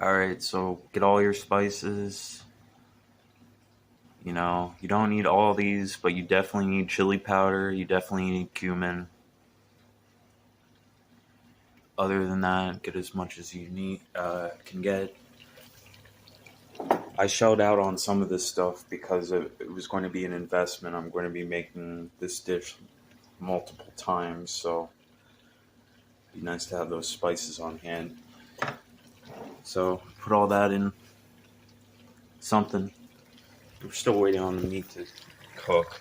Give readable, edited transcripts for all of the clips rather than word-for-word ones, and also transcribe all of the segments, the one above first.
Alright, so get all your spices. You don't need all these, but you definitely need chili powder. You definitely need cumin. Other than that, get as much as you can get. I shelled out on some of this stuff because it was going to be an investment. I'm going to be making this dish multiple times, so it'd be nice to have those spices on hand. So put all that in something. We're still waiting on the meat to cook.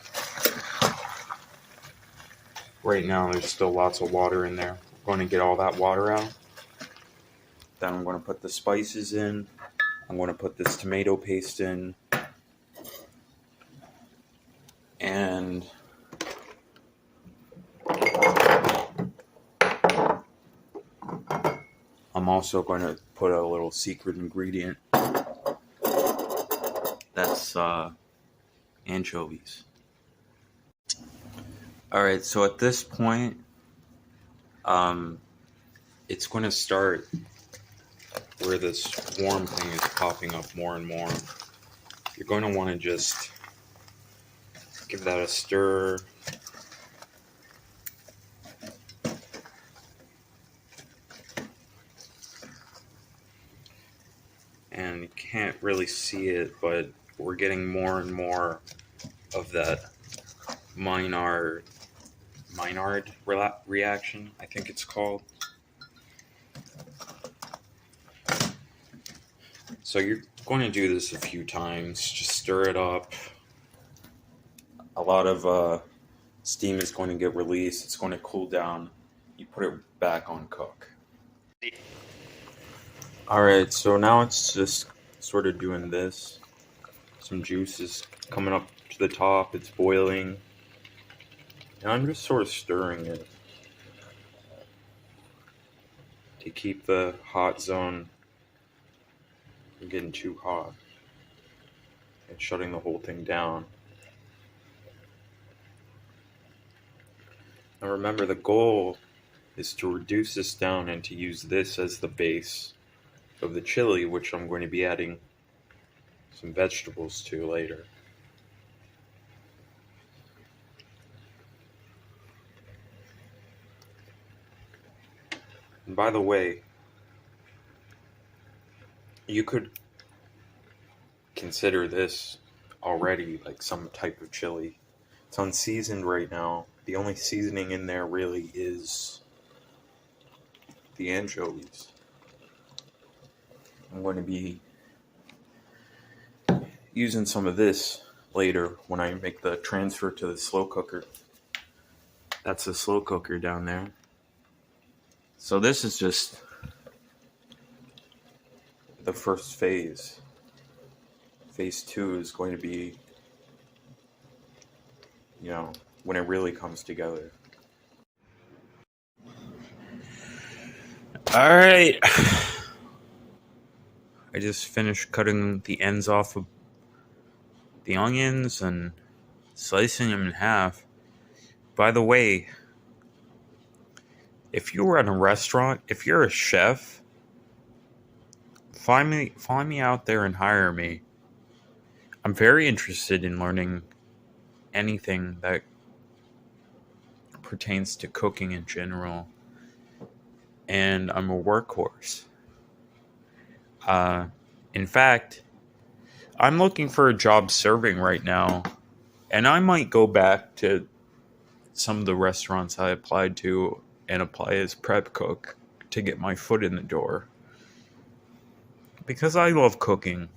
Right now, there's still lots of water in there. I'm going to get all that water out. Then I'm going to put the spices in. I'm going to put this tomato paste in. And I'm also going to put a little secret ingredient. That's anchovies. Alright, so at this point, it's going to start where this warm thing is popping up more and more. You're going to want to just give that a stir. And you can't really see it, but we're getting more and more of that Maillard reaction, I think it's called. So you're going to do this a few times. Just stir it up. A lot of steam is going to get released. It's going to cool down. You put it back on cook. Alright, so now it's just sort of doing this. Some juice is coming up to the top. It's boiling. And I'm just sort of stirring it to keep the hot zone from getting too hot and shutting the whole thing down. Now remember, the goal is to reduce this down and to use this as the base of the chili, which I'm going to be adding some vegetables to later. And by the way, you could consider this already like some type of chili. It's unseasoned right now. The only seasoning in there really is the anchovies. I'm going to be using some of this later when I make the transfer to the slow cooker. That's the slow cooker down there. So this is just the first phase. Phase 2 is going to be, when it really comes together. Alright. I just finished cutting the ends off of the onions and slicing them in half. By the way, if you were at a restaurant, if you're a chef, find me out there and hire me. I'm very interested in learning anything that pertains to cooking in general, and I'm a workhorse. In fact, I'm looking for a job serving right now, and I might go back to some of the restaurants I applied to and apply as prep cook to get my foot in the door. Because I love cooking.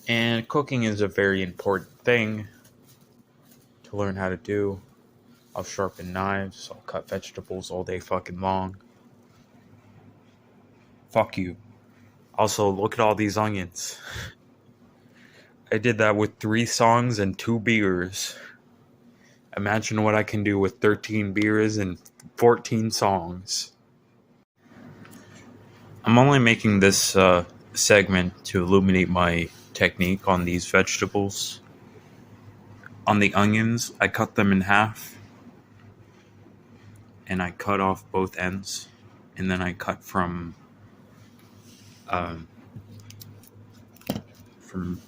And cooking is a very important thing to learn how to do. I'll sharpen knives, I'll cut vegetables all day fucking long. Fuck you. Also, look at all these onions. I did that with 3 songs and 2 beers. Imagine what I can do with 13 beers and 14 songs. I'm only making this segment to illuminate my technique on these vegetables. On the onions, I cut them in half. And I cut off both ends. And then I cut from um, from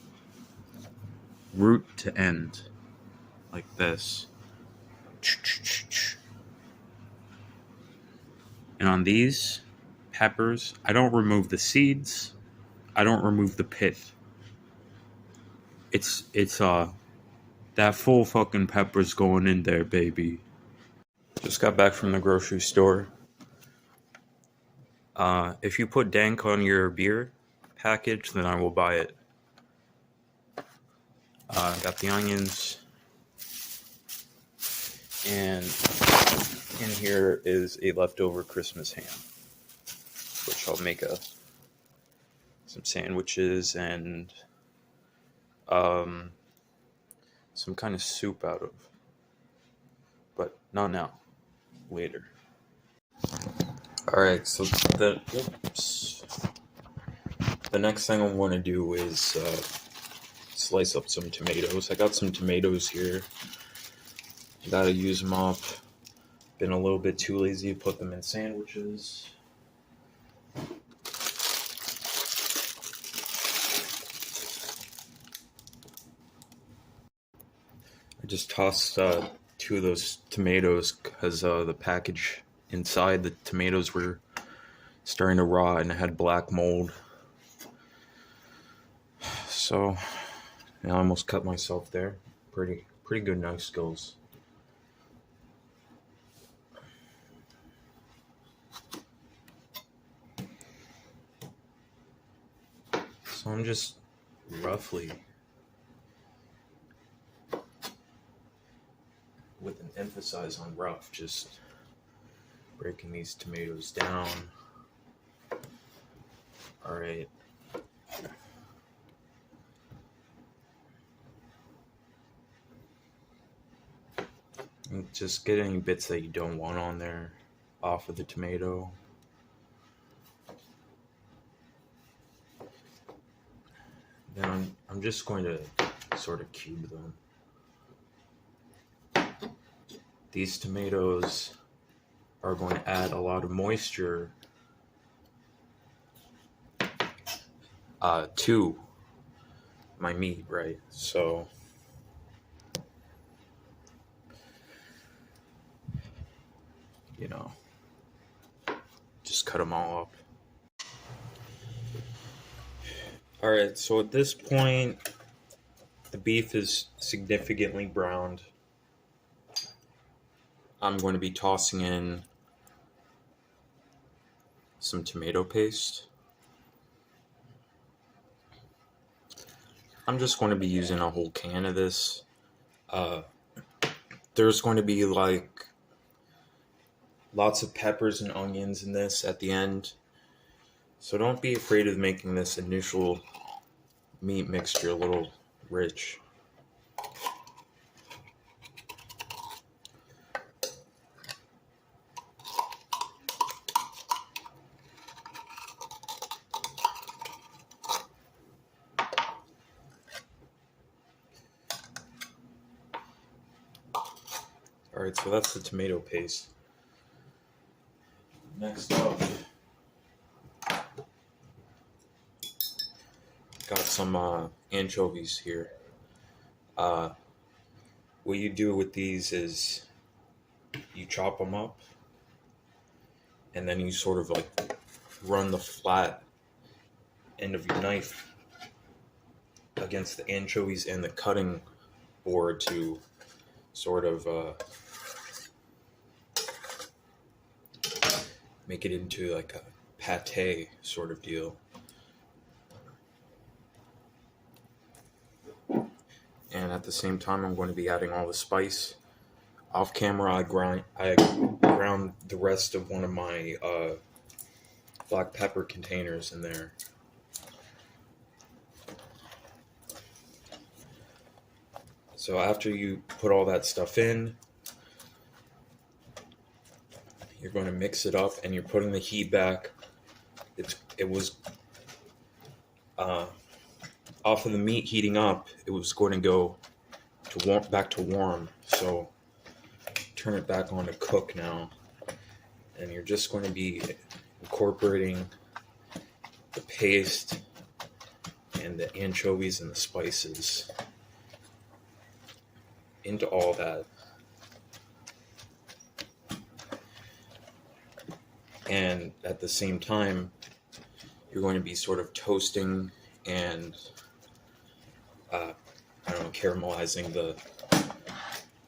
root to end, like this. And on these peppers, I don't remove the seeds. I don't remove the pith. It's that full fucking pepper's going in there, baby. Just got back from the grocery store. If you put dank on your beer package, then I will buy it. Got the onions. And in here is a leftover Christmas ham, which I'll make some sandwiches and some kind of soup out of. But not now. Later. Alright, so the next thing I want to do is slice up some tomatoes. I got some tomatoes here. Gotta use them up. Been a little bit too lazy to put them in sandwiches. I just tossed 2 of those tomatoes because the package inside the tomatoes were starting to rot and it had black mold. So I almost cut myself there. Pretty good knife skills. So I'm just roughly, with an emphasis on rough, just breaking these tomatoes down. Alright. Just get any bits that you don't want on there off of the tomato. Then I'm just going to sort of cube them. These tomatoes are going to add a lot of moisture to my meat, right? So just cut them all up. Alright, so at this point, the beef is significantly browned. I'm going to be tossing in some tomato paste. I'm just going to be using a whole can of this. There's going to be like lots of peppers and onions in this at the end. So don't be afraid of making this initial meat mixture a little rich. Alright, so that's the tomato paste. Next up, got some anchovies here. What you do with these is you chop them up and then you sort of like run the flat end of your knife against the anchovies and the cutting board to sort of make it into like a pate sort of deal. And at the same time, I'm going to be adding all the spice. Off camera, I ground the rest of one of my black pepper containers in there. So after you put all that stuff in, you're going to mix it up, and you're putting the heat back. It was off of the meat heating up. It was going to go to back to warm. So turn it back on to cook now, and you're just going to be incorporating the paste and the anchovies and the spices into all that. And at the same time, you're going to be sort of toasting and, caramelizing the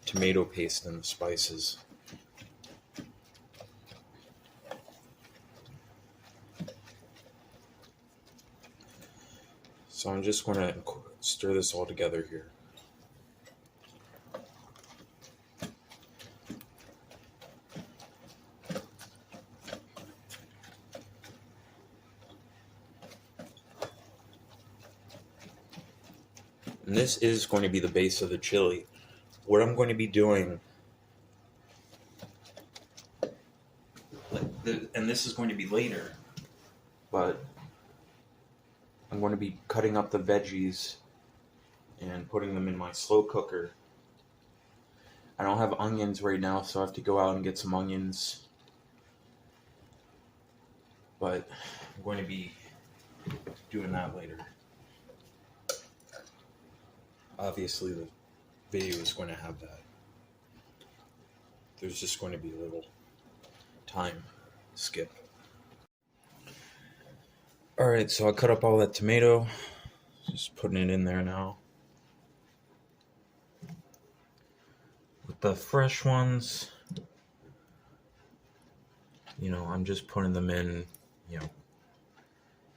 tomato paste and the spices. So I'm just going to stir this all together here. And this is going to be the base of the chili. What I'm going to be doing, and this is going to be later, but I'm going to be cutting up the veggies and putting them in my slow cooker. I don't have onions right now, so I have to go out and get some onions. But I'm going to be doing that later. Obviously, the video is going to have that. There's just going to be a little time skip. Alright, so I cut up all that tomato. Just putting it in there now. With the fresh ones, I'm just putting them in,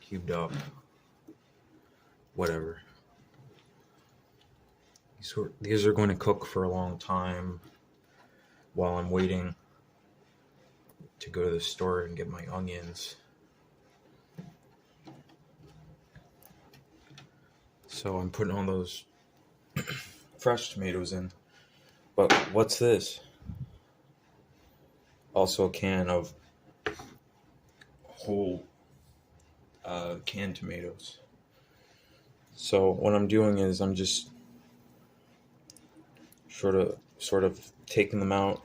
cubed up. Whatever. These are going to cook for a long time while I'm waiting to go to the store and get my onions. So I'm putting all those fresh tomatoes in. But what's this? Also a can of whole canned tomatoes. So what I'm doing is I'm just sort of taking them out,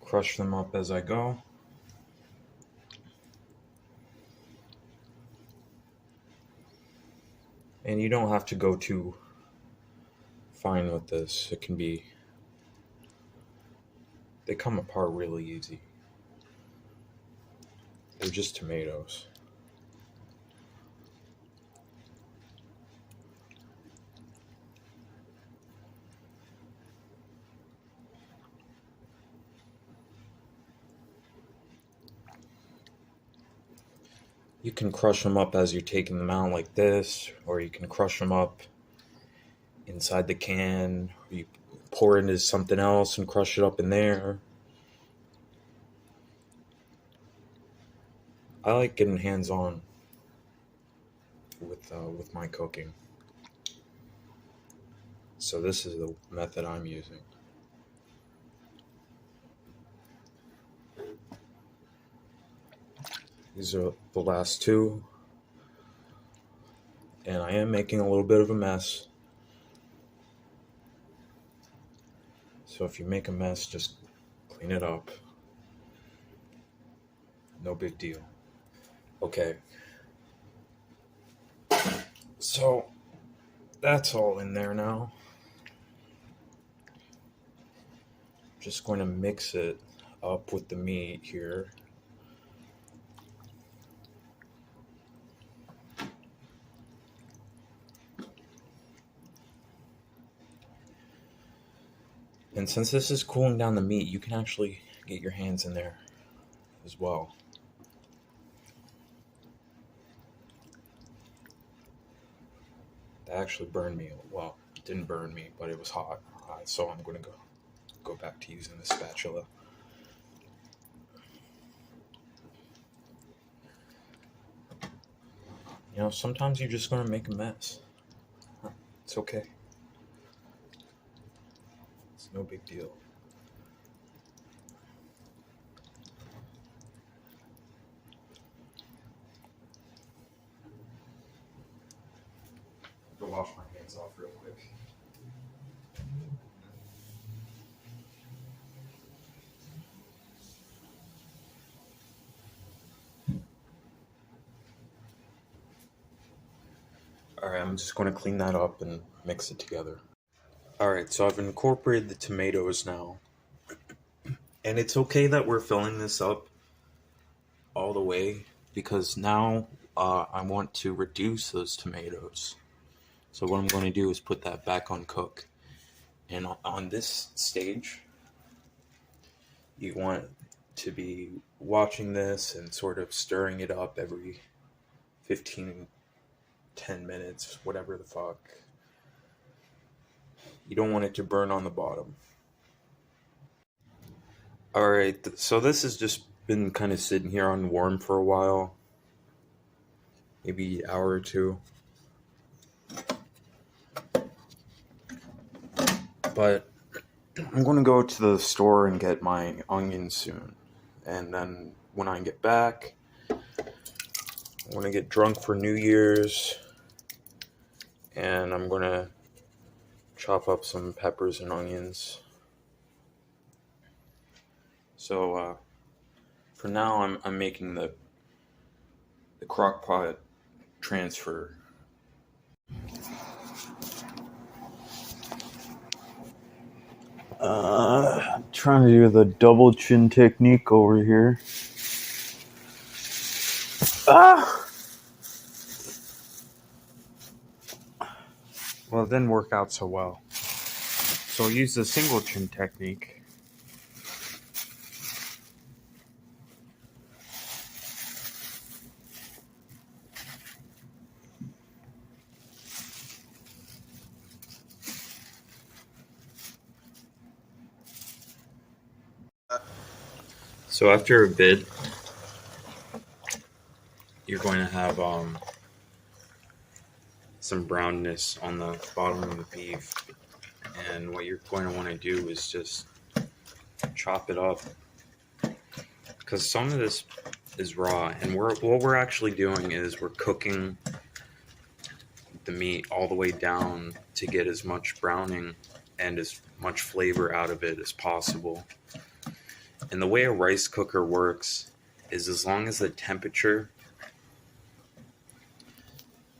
crush them up as I go. And you don't have to go too fine with this. They come apart really easy. They're just tomatoes. You can crush them up as you're taking them out like this, or you can crush them up inside the can, or you pour it into something else and crush it up in there. I like getting hands-on with my cooking. So this is the method I'm using. These are the last two. And I am making a little bit of a mess. So if you make a mess, just clean it up. No big deal. Okay. So that's all in there now. Just going to mix it up with the meat here. And since this is cooling down the meat, you can actually get your hands in there as well. That actually burned me. Well, it didn't burn me, but it was hot. So I'm going to go back to using the spatula. Sometimes you're just going to make a mess. It's okay. It's no big deal. Go wash my hands off real quick. Alright, I'm just going to clean that up and mix it together. Alright, so I've incorporated the tomatoes now. And it's okay that we're filling this up all the way because now I want to reduce those tomatoes. So what I'm going to do is put that back on cook. And on this stage, you want to be watching this and sort of stirring it up every 10 minutes, whatever the fuck. You don't want it to burn on the bottom. Alright, so this has just been kind of sitting here on warm for a while. Maybe an hour or two. But I'm going to go to the store and get my onions soon. And then when I get back, I'm going to get drunk for New Year's. And I'm going to chop up some peppers and onions. So for now, I'm making the crock pot transfer. Trying to do the double chin technique over here. Well, it didn't work out so well. So I'll use the single chin technique. So after a bit, you're going to have some brownness on the bottom of the beef. And what you're going to want to do is just chop it up. Because some of this is raw. And what we're actually doing is we're cooking the meat all the way down to get as much browning and as much flavor out of it as possible. And the way a rice cooker works is as long as the temperature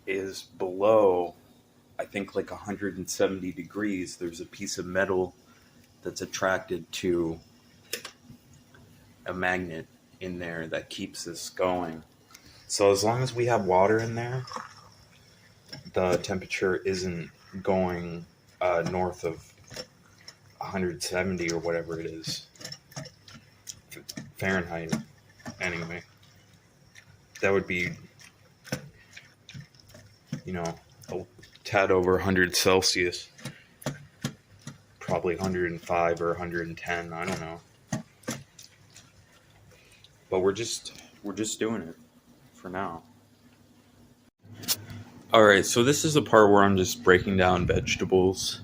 is below, I think, like 170 degrees, there's a piece of metal that's attracted to a magnet in there that keeps this going. So as long as we have water in there, the temperature isn't going north of 170 or whatever it is. Fahrenheit, anyway. That would be, a tad over 100 Celsius. Probably 105 or 110, I don't know. But we're just doing it for now. Alright, so this is the part where I'm just breaking down vegetables.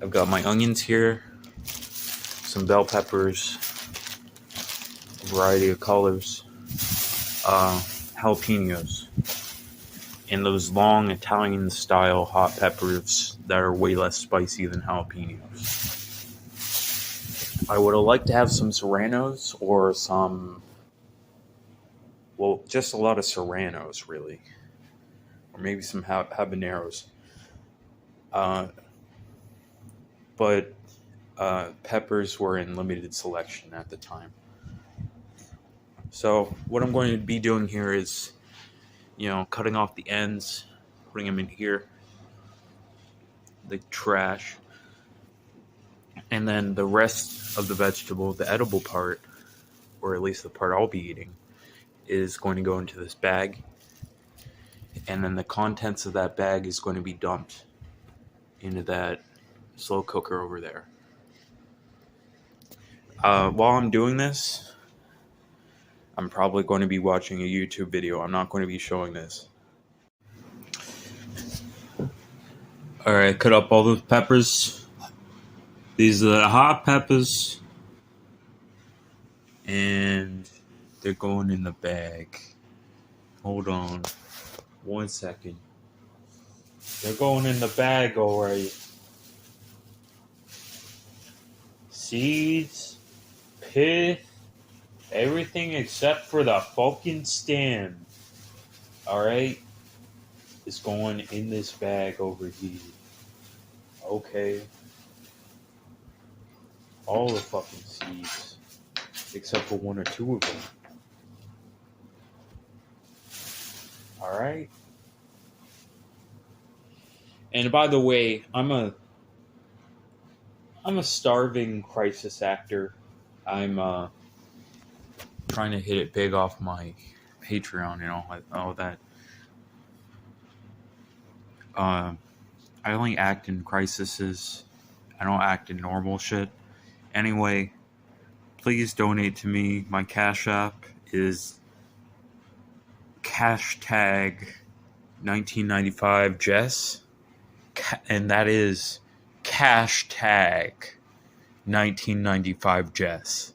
I've got my onions here, some bell peppers, a variety of colors, jalapenos, and those long Italian-style hot peppers that are way less spicy than jalapenos. I would have liked to have some serranos or just a lot of serranos, really. Or maybe some habaneros. But peppers were in limited selection at the time. So what I'm going to be doing here is, cutting off the ends, putting them in here, the trash, and then the rest of the vegetable, the edible part, or at least the part I'll be eating, is going to go into this bag, and then the contents of that bag is going to be dumped into that slow cooker over there. While I'm doing this, I'm probably going to be watching a YouTube video. I'm not going to be showing this. Alright, cut up all those peppers. These are the hot peppers. And they're going in the bag. Hold on. 1 second. They're going in the bag, alright. Seeds, pith, everything except for the fucking stem. Alright? is going in this bag over here. Okay? All the fucking seeds. Except for one or two of them. Alright? And by the way, I'm a starving crisis actor. I'm trying to hit it big off my Patreon and all that. I only act in crises. I don't act in normal shit. Anyway, please donate to me. My Cash App is hashtag 1995 Jess, and that is hashtag 1995 Jess.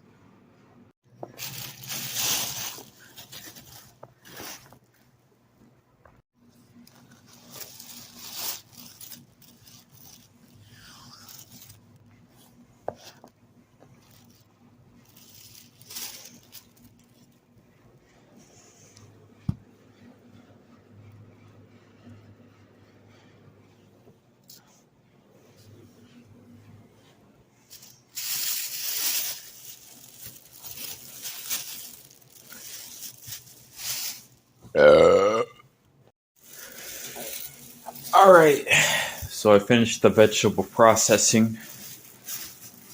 Alright, so I finished the vegetable processing,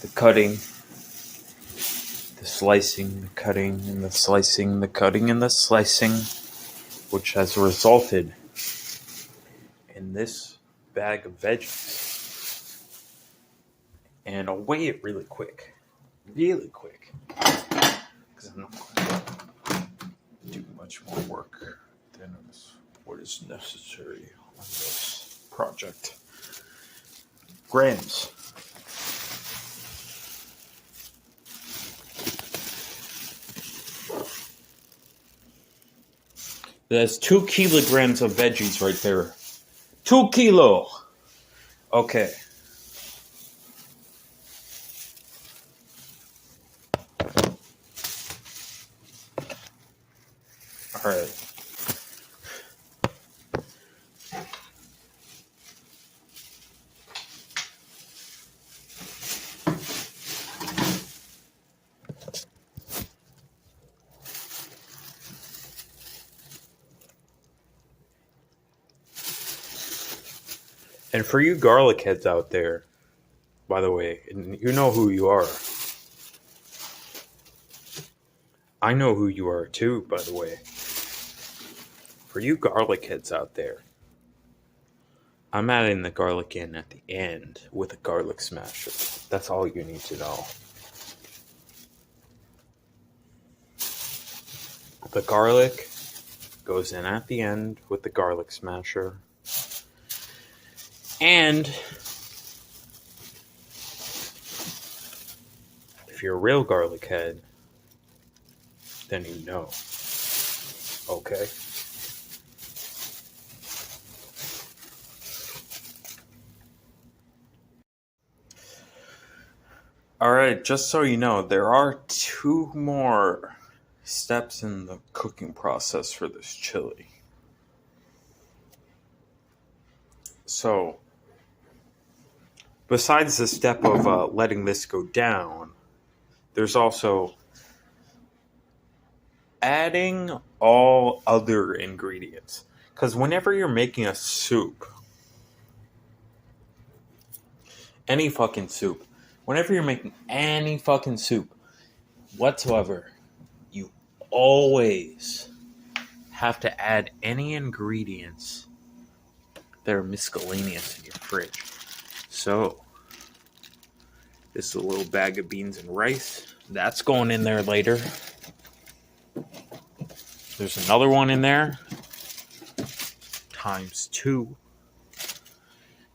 the cutting, the slicing, the cutting, and the slicing, the cutting, and the slicing, which has resulted in this bag of veggies. And I'll weigh it really quick, because I'm not going to do much more work than what is necessary on this project. Grams. There's 2 kilograms of veggies right there. 2 kilo. Okay. All right. And for you garlic heads out there, by the way, and you know who you are. I know who you are too, by the way. For you garlic heads out there, I'm adding the garlic in at the end with a garlic smasher. That's all you need to know. The garlic goes in at the end with the garlic smasher. And if you're a real garlic head, then you know. Okay? Alright, just so you know, there are 2 more steps in the cooking process for this chili. So, besides the step of letting this go down, there's also adding all other ingredients. Because whenever you're making a soup, any fucking soup, whenever you're making any fucking soup whatsoever, you always have to add any ingredients that are miscellaneous in your fridge. So, this is a little bag of beans and rice. That's going in there later. There's another one in there. Times 2.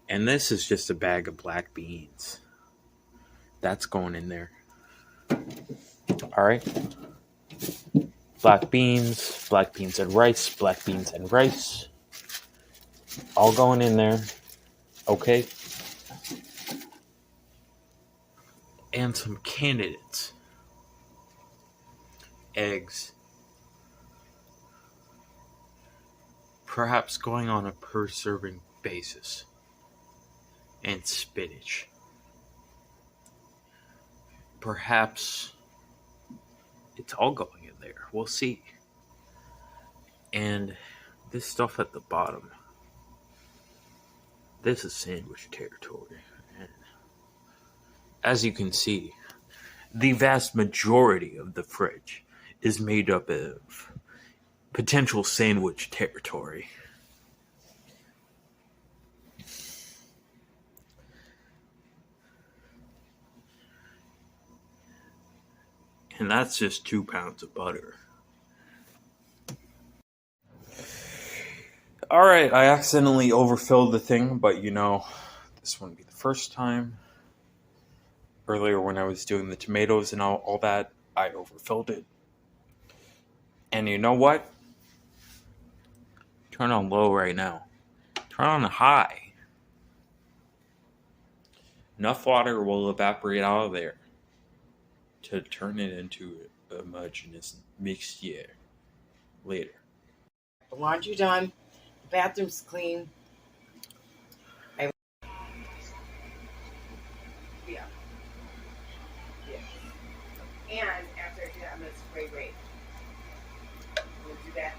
And this is just a bag of black beans. That's going in there. Alright. Black beans and rice, black beans and rice. All going in there. Okay. And some candidates. Eggs. perhaps going on a per serving basis, and spinach. Perhaps it's all going in there. We'll see. And this stuff at the bottom, this is sandwich territory. And as you can see, the vast majority of the fridge is made up of potential sandwich territory. And that's just 2 pounds of butter. Alright, I accidentally overfilled the thing, but this wouldn't be the first time. Earlier when I was doing the tomatoes and all that, I overfilled it. And you know what? Turn on low right now. Turn on high. Enough water will evaporate out of there to turn it into a homogeneous mixture later. The laundry done. The bathroom's clean. Yeah. And after I do that, I'm going to spray rape. I'm going to do that.